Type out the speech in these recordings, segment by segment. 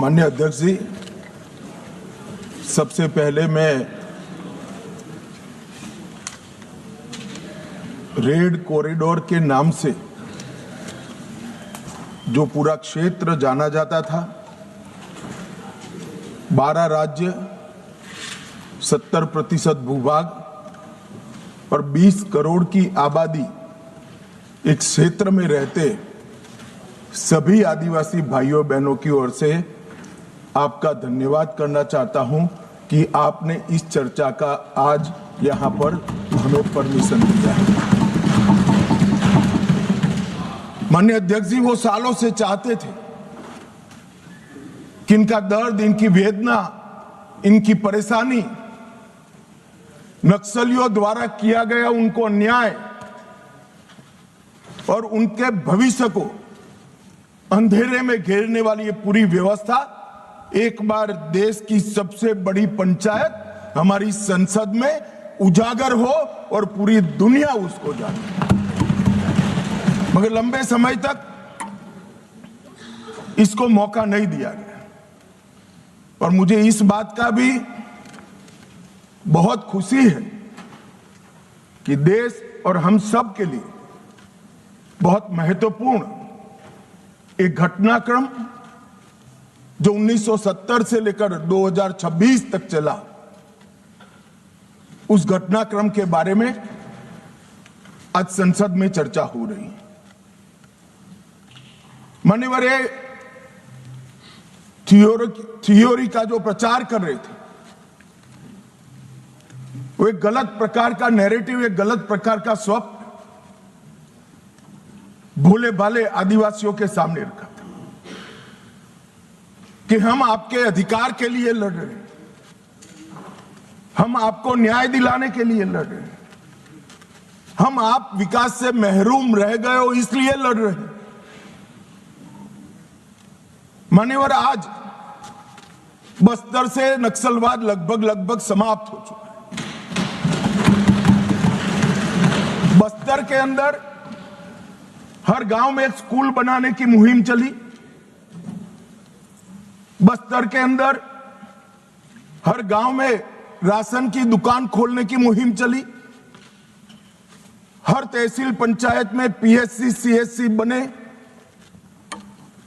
माननीय अध्यक्ष जी, सबसे पहले मैं रेड कॉरिडोर के नाम से जो पूरा क्षेत्र जाना जाता था, 12 राज्य, 70% भूभाग और 20 करोड़ की आबादी एक क्षेत्र में रहते सभी आदिवासी भाइयों बहनों की ओर से आपका धन्यवाद करना चाहता हूं कि आपने इस चर्चा का आज यहां पर हमें परमिशन दिया है। माननीय अध्यक्ष जी, वो सालों से चाहते थे कि इनका दर्द, इनकी वेदना, इनकी परेशानी, नक्सलियों द्वारा किया गया उनको अन्याय और उनके भविष्य को अंधेरे में घेरने वाली ये पूरी व्यवस्था एक बार देश की सबसे बड़ी पंचायत हमारी संसद में उजागर हो और पूरी दुनिया उसको जाने। मगर लंबे समय तक इसको मौका नहीं दिया गया और मुझे इस बात का भी बहुत खुशी है कि देश और हम सब के लिए बहुत महत्वपूर्ण एक घटनाक्रम जो 1970 से लेकर 2026 तक चला, उस घटनाक्रम के बारे में आज संसद में चर्चा हो रही है। मान्यवर, ये थियोरी का जो प्रचार कर रहे थे वो एक गलत प्रकार का नैरेटिव, एक गलत प्रकार का स्वप्न भोले भाले आदिवासियों के सामने रखा था कि हम आपके अधिकार के लिए लड़ रहे हैं, हम आपको न्याय दिलाने के लिए लड़ रहे हैं, हम आप विकास से महरूम रह गए हो इसलिए लड़ रहे हैं। मान्यवर, आज बस्तर से नक्सलवाद लगभग समाप्त हो चुका है। बस्तर के अंदर हर गांव में एक स्कूल बनाने की मुहिम चली। बस्तर के अंदर हर गांव में राशन की दुकान खोलने की मुहिम चली। हर तहसील पंचायत में पीएचसी, सीएचसी बने,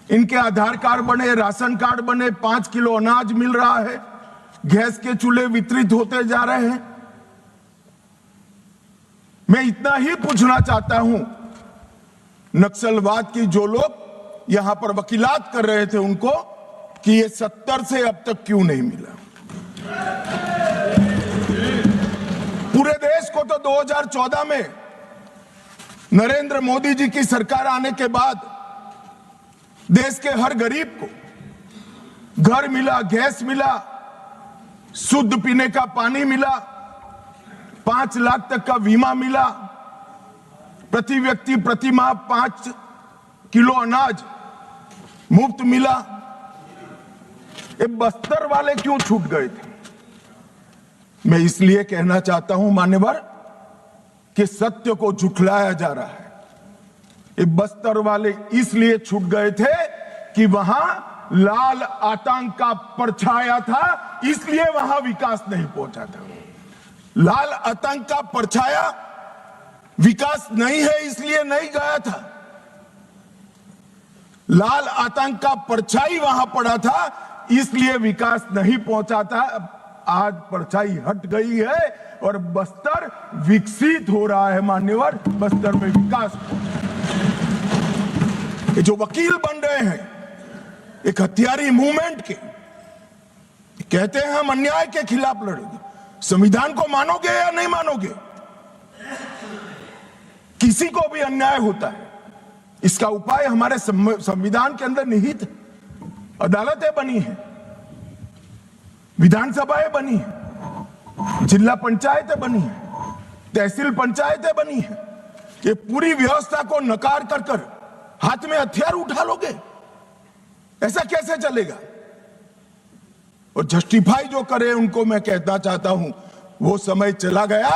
इनके आधार कार्ड बने, राशन कार्ड बने, 5 किलो अनाज मिल रहा है, गैस के चूल्हे वितरित होते जा रहे हैं। मैं इतना ही पूछना चाहता हूं, नक्सलवाद की जो लोग यहां पर वकीलात कर रहे थे उनको, कि ये 70 से अब तक क्यों नहीं मिला। पूरे देश को तो 2014 में नरेंद्र मोदी जी की सरकार आने के बाद देश के हर गरीब को घर मिला, गैस मिला, शुद्ध पीने का पानी मिला, 5 लाख तक का बीमा मिला, प्रति व्यक्ति प्रति माह 5 किलो अनाज मुफ्त मिला। ये बस्तर वाले क्यों छूट गए थे? मैं इसलिए कहना चाहता हूं मान्यवर कि सत्य को झुठलाया जा रहा है। ये बस्तर वाले इसलिए छूट गए थे कि वहां लाल आतंक का परछाया था, इसलिए वहां विकास नहीं पहुंचा था। लाल आतंक का परछाया विकास नहीं है इसलिए नहीं गया था। लाल आतंक का परछाई वहां पड़ा था इसलिए विकास नहीं पहुंचा था। आज परछाई हट गई है और बस्तर विकसित हो रहा है। मान्यवर, बस्तर में विकास पहुंचा। ये जो वकील बन रहे हैं एक हथियारी मूवमेंट के, कहते हैं हम अन्याय के खिलाफ लड़ेंगे। संविधान को मानोगे या नहीं मानोगे? किसी को भी अन्याय होता है, इसका उपाय हमारे संविधान के अंदर निहित है। अदालतें बनी है, विधानसभाएं बनी है, जिला पंचायतें बनी है, तहसील पंचायतें बनी है। ये पूरी व्यवस्था को नकार कर हाथ में हथियार उठा लोगे? ऐसा कैसे चलेगा? और जस्टिफाई जो करे उनको मैं कहना चाहता हूं, वो समय चला गया।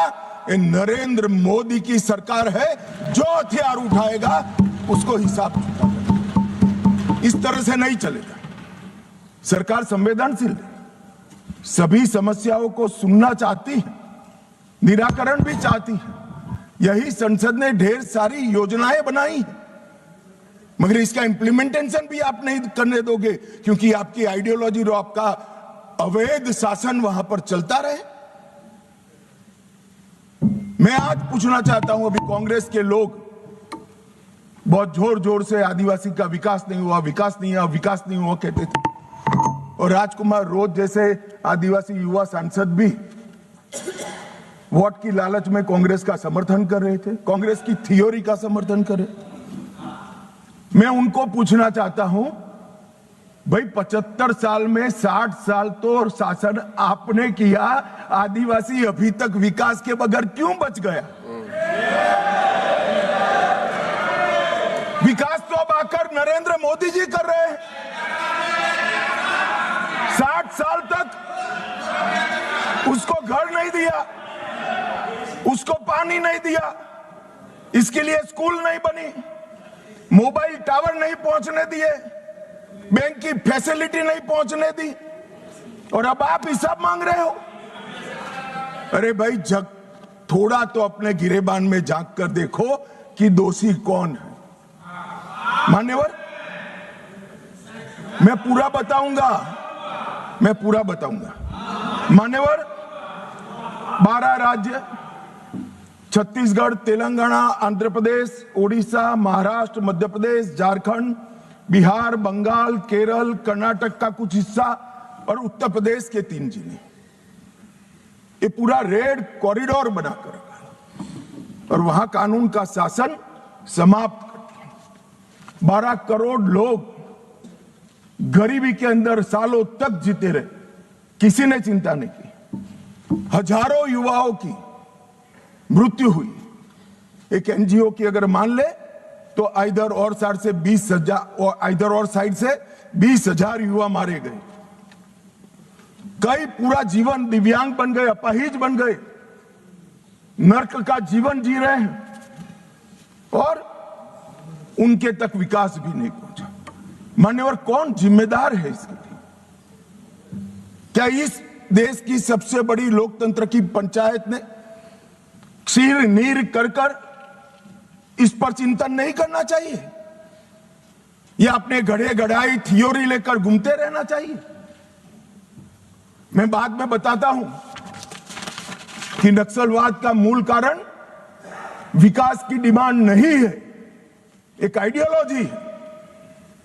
ये नरेंद्र मोदी की सरकार है, जो हथियार उठाएगा उसको हिसाब चुकाना। इस तरह से नहीं चलेगा। सरकार संवेदनशील है, सभी समस्याओं को सुनना चाहती है, निराकरण भी चाहती है। यही संसद ने ढेर सारी योजनाएं बनाई हैं, मगर इसका इंप्लीमेंटेशन भी आप नहीं करने दोगे, क्योंकि आपकी आइडियोलॉजी और आपका अवैध शासन वहां पर चलता रहे। मैं आज पूछना चाहता हूं, अभी कांग्रेस के लोग बहुत जोर जोर से आदिवासी का विकास नहीं हुआ, विकास नहीं हुआ, विकास नहीं हुआ कहते थे, और राजकुमार रोज जैसे आदिवासी युवा सांसद भी वोट की लालच में कांग्रेस का समर्थन कर रहे थे, कांग्रेस की थ्योरी का समर्थन कर रहे। मैं उनको पूछना चाहता हूं, भाई 75 साल में 60 साल तो शासन आपने किया, आदिवासी अभी तक विकास के बगैर क्यों बच गया? विकास तो अब आकर नरेंद्र मोदी जी कर रहे हैं। 60 साल तक उसको घर नहीं दिया, उसको पानी नहीं दिया, इसके लिए स्कूल नहीं बनी, मोबाइल टावर नहीं पहुंचने दिए, बैंक की फैसिलिटी नहीं पहुंचने दी, और अब आप हिसाब मांग रहे हो। अरे भाई, जग थोड़ा तो अपने गिरेबान में झांक कर देखो कि दोषी कौन है। मान्यवर, मैं पूरा बताऊंगा। मान्यवर, 12 राज्य, छत्तीसगढ़, तेलंगाना, आंध्र प्रदेश, ओडिशा, महाराष्ट्र, मध्य प्रदेश, झारखंड, बिहार, बंगाल, केरल, कर्नाटक का कुछ हिस्सा और उत्तर प्रदेश के 3 जिले, ये पूरा रेड कॉरिडोर बनाकर रखा और वहां कानून का शासन समाप्त कर। 12 करोड़ लोग गरीबी के अंदर सालों तक जीते रहे, किसी ने चिंता नहीं की। हजारों युवाओं की मृत्यु हुई। एक एनजीओ की अगर मान ले तो इधर और साइड से 20,000 युवा मारे गए। कई पूरा जीवन दिव्यांग बन गए, अपाहिज बन गए, नर्क का जीवन जी रहे हैं और उनके तक विकास भी नहीं पहुंचा। मान्यवर, कौन जिम्मेदार है इसके लिए? क्या इस देश की सबसे बड़ी लोकतंत्र की पंचायत ने क्षीर नीर कर इस पर चिंतन नहीं करना चाहिए, या अपने गढ़े गढ़ाई थ्योरी लेकर घूमते रहना चाहिए? मैं बाद में बताता हूं कि नक्सलवाद का मूल कारण विकास की डिमांड नहीं है, एक आइडियोलॉजी है,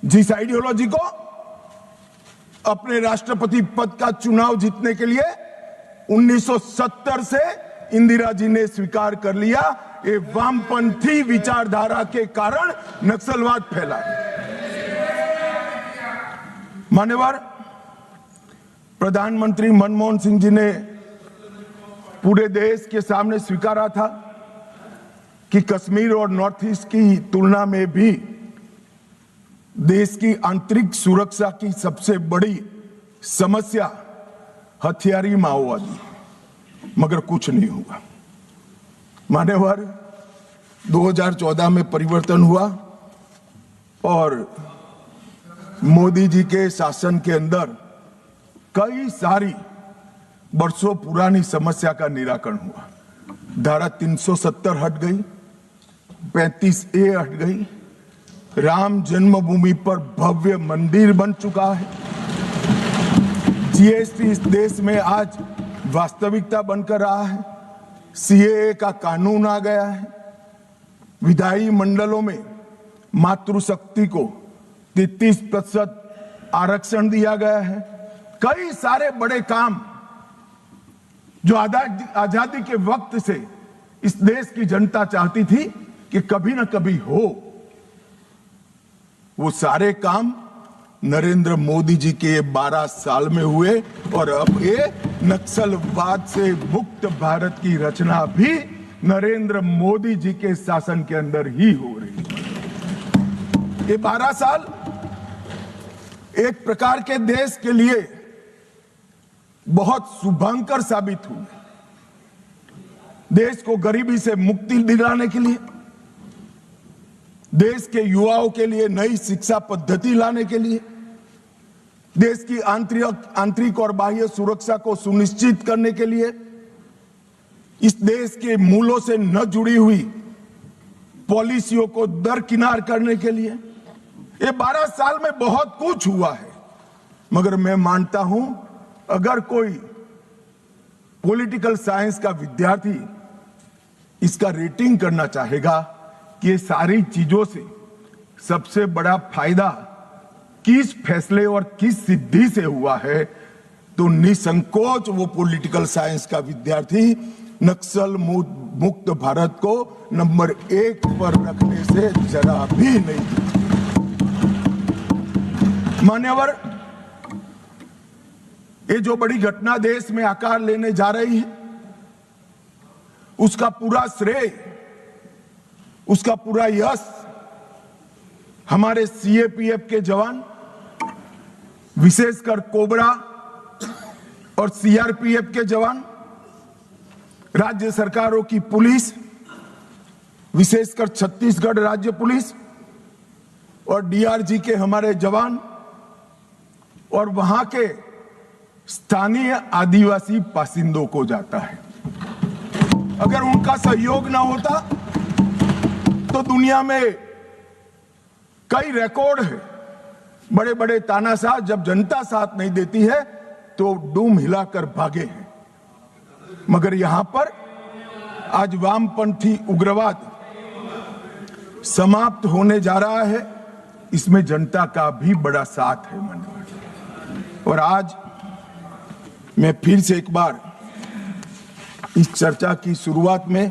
जिस आइडियोलॉजी को अपने राष्ट्रपति पद का चुनाव जीतने के लिए 1970 से इंदिरा जी ने स्वीकार कर लिया। ये वामपंथी विचारधारा के कारण नक्सलवाद फैला। मान्यवर, प्रधानमंत्री मनमोहन सिंह जी ने पूरे देश के सामने स्वीकारा था कि कश्मीर और नॉर्थ ईस्ट की तुलना में भी देश की आंतरिक सुरक्षा की सबसे बड़ी समस्या हथियारी माओवादी, मगर कुछ नहीं हुआ। मान्यवर, 2014 में परिवर्तन हुआ और मोदी जी के शासन के अंदर कई सारी वर्षों पुरानी समस्या का निराकरण हुआ। धारा 370 हट गई, 35A हट गई, राम जन्मभूमि पर भव्य मंदिर बन चुका है, जीएसटी इस देश में आज वास्तविकता बनकर रहा है, सीएए का कानून आ गया है, विधायी मंडलों में मातृशक्ति को 33% आरक्षण दिया गया है। कई सारे बड़े काम जो आजादी के वक्त से इस देश की जनता चाहती थी कि कभी ना कभी हो, वो सारे काम नरेंद्र मोदी जी के 12 साल में हुए और अब ये नक्सलवाद से मुक्त भारत की रचना भी नरेंद्र मोदी जी के शासन के अंदर ही हो रही है। ये 12 साल एक प्रकार के देश के लिए बहुत शुभंकर साबित हुए। देश को गरीबी से मुक्ति दिलाने के लिए, देश के युवाओं के लिए नई शिक्षा पद्धति लाने के लिए, देश की आंतरिक और बाह्य सुरक्षा को सुनिश्चित करने के लिए, इस देश के मूलों से न जुड़ी हुई पॉलिसियों को दरकिनार करने के लिए। ये 12 साल में बहुत कुछ हुआ है, मगर मैं मानता हूं अगर कोई पॉलिटिकल साइंस का विद्यार्थी इसका रेटिंग करना चाहेगा कि ये सारी चीजों से सबसे बड़ा फायदा किस फैसले और किस सिद्धि से हुआ है, तो निसंकोच वो पॉलिटिकल साइंस का विद्यार्थी नक्सल मुक्त भारत को नंबर 1 पर रखने से जरा भी नहीं। मान्यवर, ये जो बड़ी घटना देश में आकार लेने जा रही है, उसका पूरा श्रेय, उसका पूरा यश हमारे सीएपीएफ के जवान, विशेषकर कोबरा और सीआरपीएफ के जवान, राज्य सरकारों की पुलिस, विशेषकर छत्तीसगढ़ राज्य पुलिस और डीआरजी के हमारे जवान और वहां के स्थानीय आदिवासी बासिंदों को जाता है। अगर उनका सहयोग ना होता तो दुनिया में कई रिकॉर्ड है, बड़े बड़े तानाशाह जब जनता साथ नहीं देती है तो डूम हिलाकर भागे हैं। मगर यहां पर आज वामपंथी उग्रवाद समाप्त होने जा रहा है, इसमें जनता का भी बड़ा साथ है। और आज मैं फिर से एक बार इस चर्चा की शुरुआत में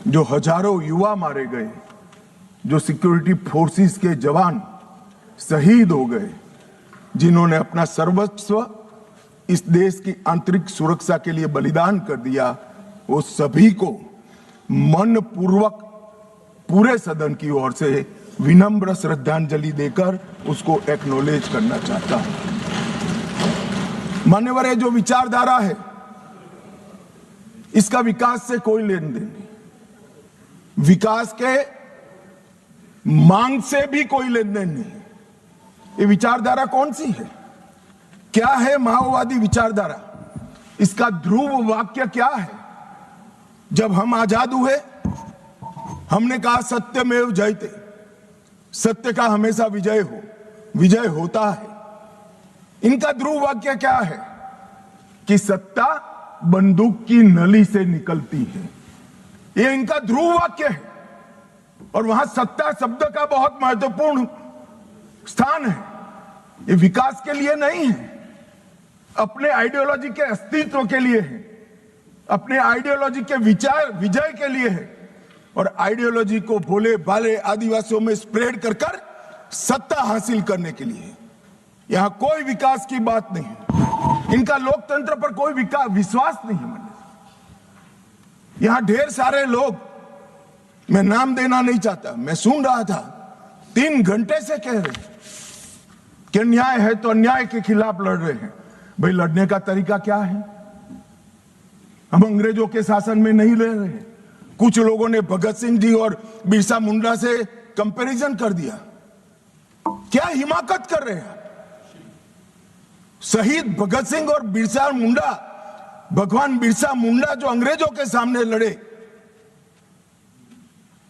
जो हजारों युवा मारे गए, जो सिक्योरिटी फोर्सेस के जवान शहीद हो गए, जिन्होंने अपना सर्वस्व इस देश की आंतरिक सुरक्षा के लिए बलिदान कर दिया, वो सभी को मन पूर्वक पूरे सदन की ओर से विनम्र श्रद्धांजलि देकर उसको एक्नॉलेज करना चाहता हूं। मान्यवर, ये जो विचारधारा है इसका विकास से कोई लेन देन नहीं, विकास के मांग से भी कोई लेन देन नहीं। ये विचारधारा कौन सी है? क्या है माओवादी विचारधारा? इसका ध्रुव वाक्य क्या है? जब हम आजाद हुए हमने कहा सत्यमेव जयते, सत्य का हमेशा विजय हो, विजय होता है। इनका ध्रुव वाक्य क्या है? कि सत्ता बंदूक की नली से निकलती है, ये इनका ध्रुव वाक्य है। और वहां सत्ता शब्द का बहुत महत्वपूर्ण स्थान है। ये विकास के लिए नहीं है, अपने आइडियोलॉजी के अस्तित्व के लिए है, अपने आइडियोलॉजी के विचार विजय के लिए है। और आइडियोलॉजी को भोले भाले आदिवासियों में स्प्रेड कर कर सत्ता हासिल करने के लिए। यहां कोई विकास की बात नहीं है, इनका लोकतंत्र पर कोई विश्वास नहीं है। यहां ढेर सारे लोग, मैं नाम देना नहीं चाहता, मैं सुन रहा था 3 घंटे से कह रहे हैं कि अन्याय है तो अन्याय के खिलाफ लड़ रहे हैं। भाई, लड़ने का तरीका क्या है? हम अंग्रेजों के शासन में नहीं रह रहे हैं। कुछ लोगों ने भगत सिंह जी और बिरसा मुंडा से कंपैरिजन कर दिया। क्या हिमाकत कर रहे हैं? शहीद भगत सिंह और बिरसा मुंडा, भगवान बिरसा मुंडा जो अंग्रेजों के सामने लड़े,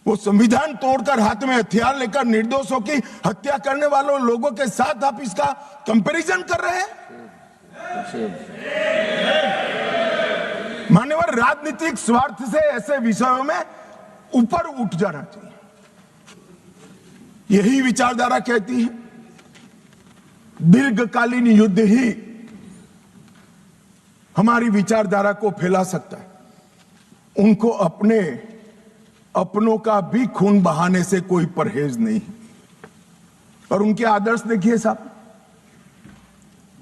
वो संविधान तोड़कर हाथ में हथियार लेकर निर्दोषों की हत्या करने वालों लोगों के साथ आप इसका कंपैरिजन कर रहे हैं? मान्यवर, राजनीतिक स्वार्थ से ऐसे विषयों में ऊपर उठ जाना चाहिए। यही विचारधारा कहती है दीर्घकालीन युद्ध ही हमारी विचारधारा को फैला सकता है। उनको अपनों का भी खून बहाने से कोई परहेज नहीं। और उनके आदर्श देखिए साहब,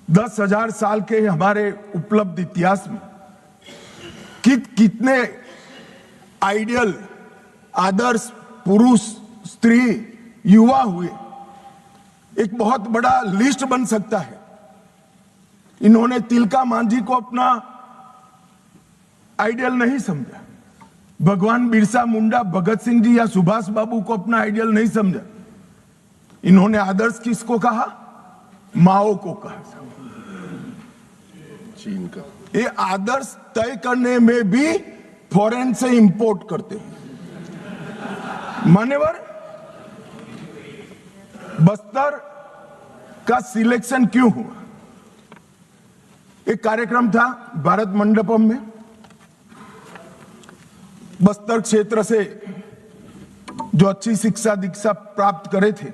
10,000 साल के हमारे उपलब्ध इतिहास में कितने आइडियल आदर्श पुरुष, स्त्री, युवा हुए, एक बहुत बड़ा लिस्ट बन सकता है। इन्होंने तिलका मांझी को अपना आइडियल नहीं समझा, भगवान बिरसा मुंडा, भगत सिंह जी या सुभाष बाबू को अपना आइडियल नहीं समझा। इन्होंने आदर्श किसको कहा? माओ को कहा, चीन का ये आदर्श तय करने में भी फॉरेन से इंपोर्ट करते हैं। मान्यवर, बस्तर का सिलेक्शन क्यों हुआ? एक कार्यक्रम था भारत मंडपम में, बस्तर क्षेत्र से जो अच्छी शिक्षा दीक्षा प्राप्त करे थे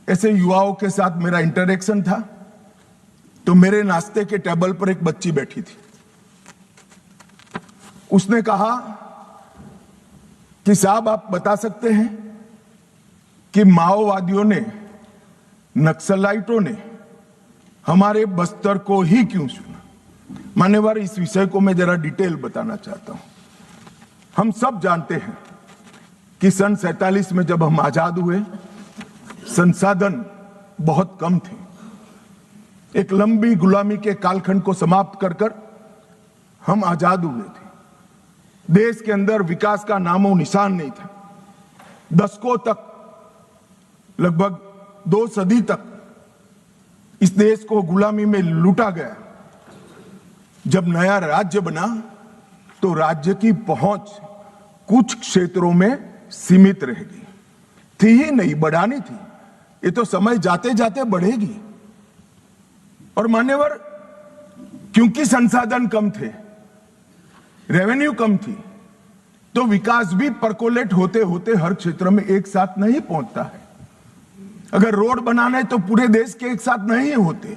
ऐसे युवाओं के साथ मेरा इंटरेक्शन था। तो मेरे नाश्ते के टेबल पर एक बच्ची बैठी थी। उसने कहा कि साहब, आप बता सकते हैं कि माओवादियों ने, नक्सलाइटों ने हमारे बस्तर को ही क्यों चुना? मान्यवर, इस विषय को मैं जरा डिटेल बताना चाहता हूं। हम सब जानते हैं कि सन 47 में जब हम आजाद हुए, संसाधन बहुत कम थे। एक लंबी गुलामी के कालखंड को समाप्त कर कर हम आजाद हुए थे। देश के अंदर विकास का नामो निशान नहीं था। दशकों तक, लगभग 2 सदी तक इस देश को गुलामी में लूटा गया। जब नया राज्य बना तो राज्य की पहुंच कुछ क्षेत्रों में सीमित रह गई थी ही नहीं, बढ़ानी थी। ये तो समय जाते जाते बढ़ेगी। और मान्यवर, क्योंकि संसाधन कम थे, रेवेन्यू कम थी, तो विकास भी परकोलेट होते होते हर क्षेत्र में एक साथ नहीं पहुंचता है। अगर रोड बनाना है तो पूरे देश के एक साथ नहीं होते।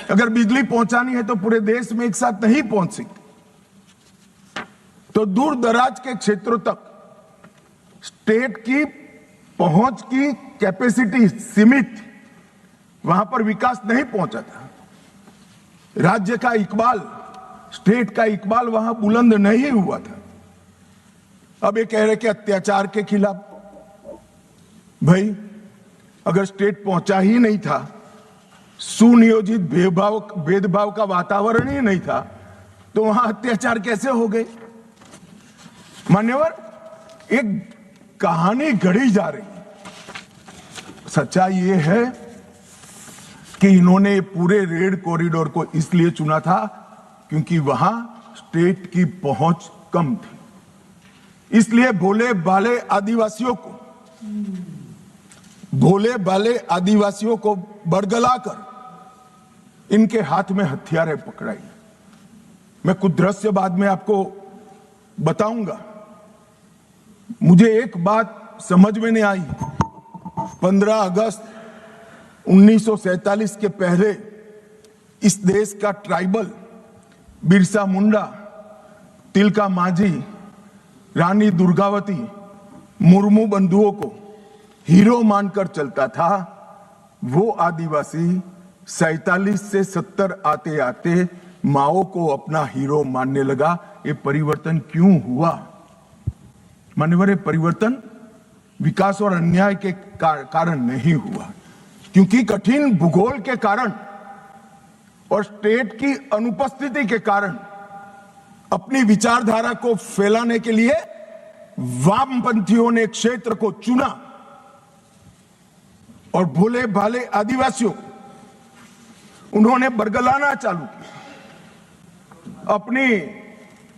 अगर बिजली पहुंचानी है तो पूरे देश में एक साथ नहीं पहुंच सकती। तो दूर दराज के क्षेत्रों तक स्टेट की पहुंच की कैपेसिटी सीमित, वहां पर विकास नहीं पहुंचा था। राज्य का इकबाल, स्टेट का इकबाल वहां बुलंद नहीं हुआ था। अब ये कह रहे कि अत्याचार के खिलाफ, भाई अगर स्टेट पहुंचा ही नहीं था, सुनियोजित भेदभाव का वातावरण ही नहीं था, तो वहां अत्याचार कैसे हो गए? मान्यवर, एक कहानी गढ़ी जा रही है। सच्चाई ये है कि इन्होंने पूरे रेड कॉरिडोर को इसलिए चुना था क्योंकि वहां स्टेट की पहुंच कम थी। इसलिए भोले भाले आदिवासियों को बरगलाकर इनके हाथ में हथियारें पकड़ाई। मैं कुछ दृश्य बाद में आपको बताऊंगा। मुझे एक बात समझ में नहीं आई। 15 अगस्त 1947 के पहले इस देश का ट्राइबल बिरसा मुंडा, तिलका मांझी, रानी दुर्गावती मुर्मू बंधुओं को हीरो मानकर चलता था। वो आदिवासी 47 से 70 आते आते माओ को अपना हीरो मानने लगा। ये परिवर्तन क्यों हुआ? मान्यवर, ये परिवर्तन विकास और अन्याय के कारण नहीं हुआ, क्योंकि कठिन भूगोल के कारण और स्टेट की अनुपस्थिति के कारण अपनी विचारधारा को फैलाने के लिए वामपंथियों ने क्षेत्र को चुना और भोले भाले आदिवासियों उन्होंने बरगलाना चालू किया, अपनी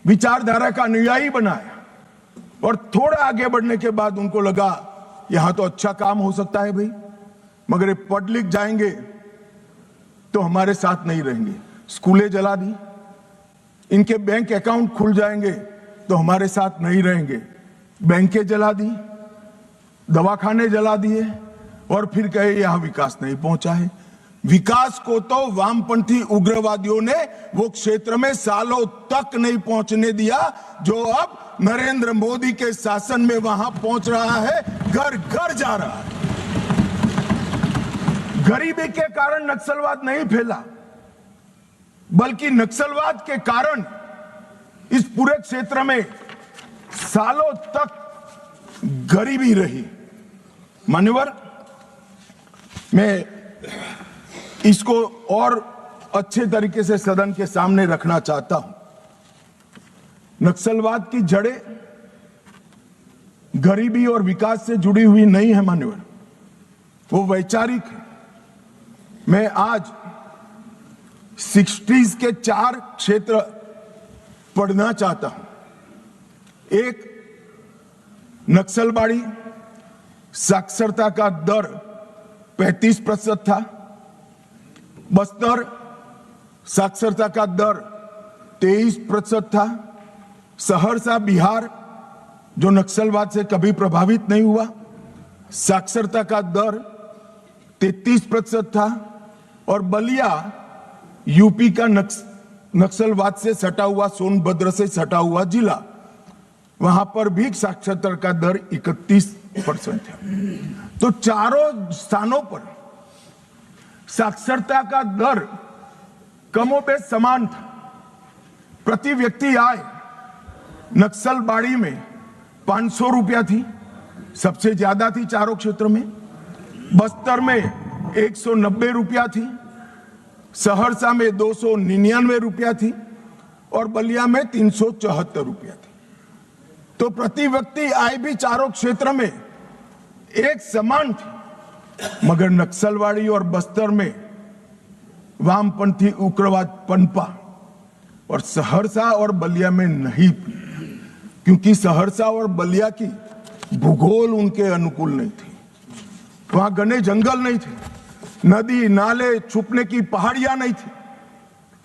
विचारधारा का अनुयायी बनाया। और थोड़ा आगे बढ़ने के बाद उनको लगा यहां तो अच्छा काम हो सकता है भाई, मगर ये पढ़ लिख जाएंगे तो हमारे साथ नहीं रहेंगे। स्कूलें जला दी, इनके बैंक अकाउंट खुल जाएंगे तो हमारे साथ नहीं रहेंगे। बैंकें जला दी, दवाखाने जला दिए और फिर कहे यहां विकास नहीं पहुंचा है। विकास को तो वामपंथी उग्रवादियों ने वो क्षेत्र में सालों तक नहीं पहुंचने दिया, जो अब नरेंद्र मोदी के शासन में वहां पहुंच रहा है, घर घर जा रहा है। गरीबी के कारण नक्सलवाद नहीं फैला, बल्कि नक्सलवाद के कारण इस पूरे क्षेत्र में सालों तक गरीबी रही। मान्यवर, मैं इसको और अच्छे तरीके से सदन के सामने रखना चाहता हूं। नक्सलवाद की जड़ें गरीबी और विकास से जुड़ी हुई नहीं है मान्यवर, वो वैचारिक है। मैं आज 60s के 4 क्षेत्र पढ़ना चाहता हूं। एक, नक्सलबाड़ी, साक्षरता का दर 35% था। बस्तर, साक्षरता का दर 23% था। सहरसा, बिहार, जो नक्सलवाद से कभी प्रभावित नहीं हुआ, साक्षरता का दर 33% था। और बलिया, यूपी का नक्सलवाद से सटा हुआ, सोनभद्र से सटा हुआ जिला, वहां पर भी साक्षरता का दर 31% है। तो चारों स्थानों पर साक्षरता का दर कमोबेश समान था। प्रति व्यक्ति आय नक्सलबाड़ी में 500 रुपया थी, सबसे ज्यादा थी चारों क्षेत्र में। बस्तर में 190 रुपया थी, सहरसा में 299 रुपया थी और बलिया में 374 रुपया थी। तो प्रति व्यक्ति आय भी चारों क्षेत्र में एक समान थी, मगर नक्सलवाड़ी और बस्तर में वामपंथी उग्रवाद पनपा और सहरसा और बलिया में नहीं, क्योंकि सहरसा और बलिया की भूगोल उनके अनुकूल नहीं थी। वहां घने जंगल नहीं थे, नदी नाले, छुपने की पहाड़ियां नहीं थी।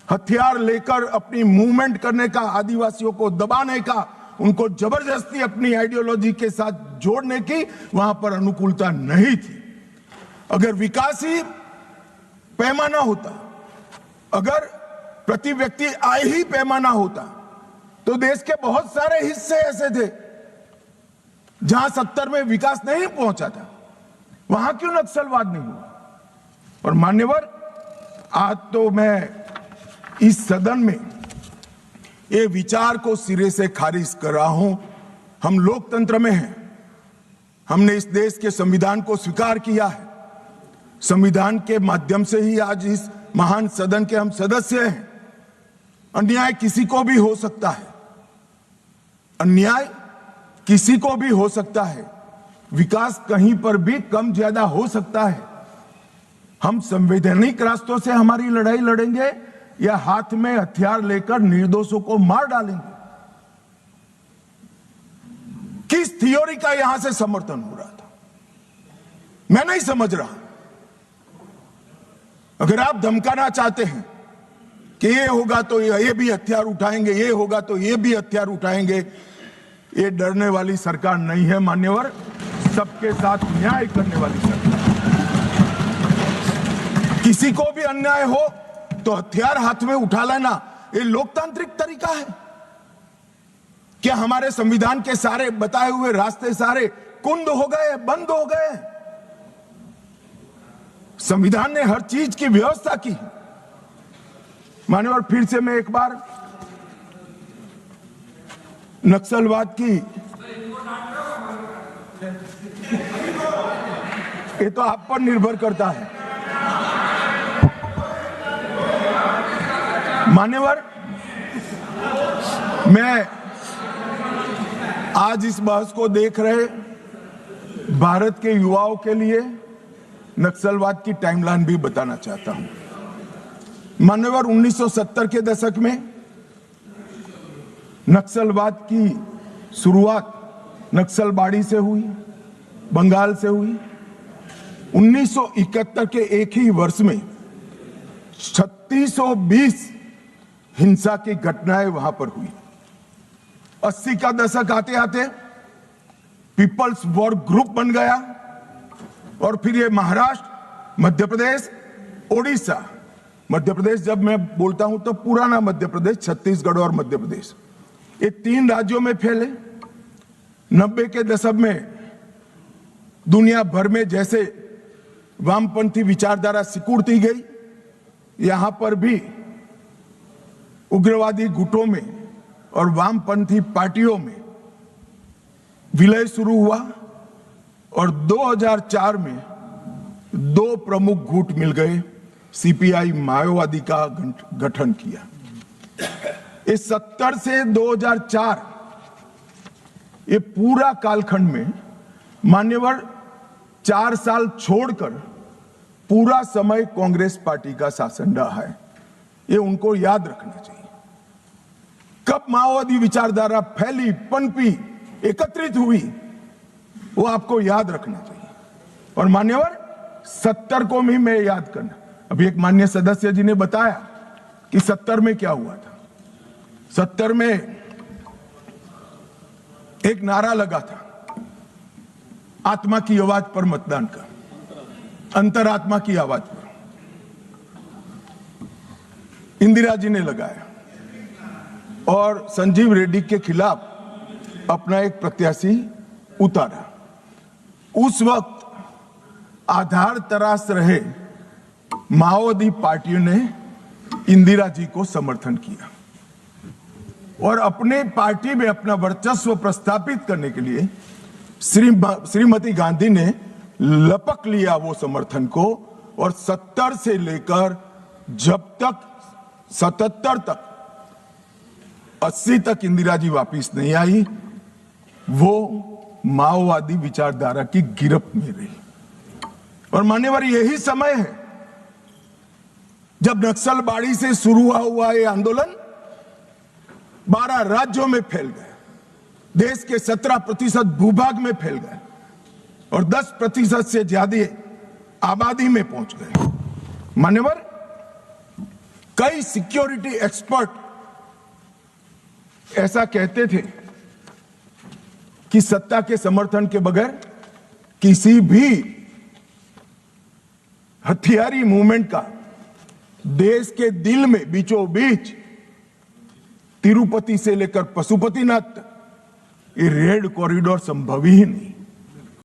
हथियार लेकर अपनी मूवमेंट करने का, आदिवासियों को दबाने का, उनको जबरदस्ती अपनी आइडियोलॉजी के साथ जोड़ने की वहां पर अनुकूलता नहीं थी। अगर विकासी पैमाना होता, अगर प्रति व्यक्ति आय ही पैमाना होता, तो देश के बहुत सारे हिस्से ऐसे थे जहां 70 में विकास नहीं पहुंचा था। वहां क्यों नक्सलवाद नहीं हुआ? और मान्यवर, आज तो मैं इस सदन में ये विचार को सिरे से खारिज कर रहा हूं। हम लोकतंत्र में हैं, हमने इस देश के संविधान को स्वीकार किया है। संविधान के माध्यम से ही आज इस महान सदन के हम सदस्य हैं। अन्याय किसी को भी हो सकता है, अन्याय किसी को भी हो सकता है, विकास कहीं पर भी कम ज्यादा हो सकता है। हम संवैधानिक रास्तों से हमारी लड़ाई लड़ेंगे या हाथ में हथियार लेकर निर्दोषों को मार डालेंगे? किस थ्योरी का यहां से समर्थन हो रहा था, मैं नहीं समझ रहा। अगर आप धमकाना चाहते हैं कि ये होगा तो ये भी हथियार उठाएंगे, ये होगा तो ये भी हथियार उठाएंगे, ये डरने वाली सरकार नहीं है मान्यवर, सबके साथ न्याय करने वाली सरकार। किसी को भी अन्याय हो तो हथियार हाथ में उठा लेना, ये लोकतांत्रिक तरीका है क्या? हमारे संविधान के सारे बताए हुए रास्ते सारे कुंद हो गए, बंद हो गए? संविधान ने हर चीज की व्यवस्था की। मान्यवर, फिर से मैं एक बार नक्सलवाद की, ये तो आप पर निर्भर करता है मान्यवर। मैं आज इस बहस को देख रहे भारत के युवाओं के लिए नक्सलवाद की टाइमलाइन भी बताना चाहता हूं। मान्यवर, 1970 के दशक में नक्सलवाद की शुरुआत नक्सलबाड़ी से हुई, बंगाल से हुई। 1971 के एक ही वर्ष में 3620 हिंसा की घटनाएं वहां पर हुई। 80 का दशक आते आते पीपल्स वॉर ग्रुप बन गया और फिर ये महाराष्ट्र, मध्य प्रदेश, ओडिशा, मध्य प्रदेश जब मैं बोलता हूं तो पुराना मध्य प्रदेश, छत्तीसगढ़ और मध्य प्रदेश, ये 3 राज्यों में फैले। 90 के दशक में दुनिया भर में जैसे वामपंथी विचारधारा सिकुड़ती गई, यहां पर भी उग्रवादी गुटों में और वामपंथी पार्टियों में विलय शुरू हुआ और 2004 में 2 प्रमुख गुट मिल गए, सीपीआई माओवादी का गठन किया। इस 70 से 2004 ये पूरा कालखंड में मान्यवर 4 साल छोड़कर पूरा समय कांग्रेस पार्टी का शासन रहा है, ये उनको याद रखना चाहिए। कब माओवादी विचारधारा फैली, पनपी, एकत्रित हुई, वो आपको याद रखना चाहिए। और मान्यवर 70 को भी मैं याद करना, अभी एक माननीय सदस्य जी ने बताया कि 70 में क्या हुआ था। 70 में एक नारा लगा था, आत्मा की आवाज पर मतदान का, अंतरात्मा की आवाज पर इंदिरा जी ने लगाया और संजीव रेड्डी के खिलाफ अपना एक प्रत्याशी उतारा। उस वक्त आधार तराश रहे माओवादी पार्टियों ने इंदिरा जी को समर्थन किया और अपने पार्टी में अपना वर्चस्व प्रस्थापित करने के लिए श्रीमती गांधी ने लपक लिया वो समर्थन को, और 70 से लेकर जब तक 77 तक 80 तक इंदिरा जी वापिस नहीं आई, वो माओवादी विचारधारा की गिरफ्त में रही। और मान्यवर यही समय है जब नक्सलबाड़ी से शुरू हुआ ये आंदोलन 12 राज्यों में फैल गया, देश के 17% भूभाग में फैल गए और 10% से ज्यादा आबादी में पहुंच गए। मान्यवर कई सिक्योरिटी एक्सपर्ट ऐसा कहते थे कि सत्ता के समर्थन के बगैर किसी भी हथियारी मूवमेंट का देश के दिल में बीचों बीच तिरुपति से लेकर पशुपतिनाथ तक ये रेड कॉरिडोर संभव ही नहीं।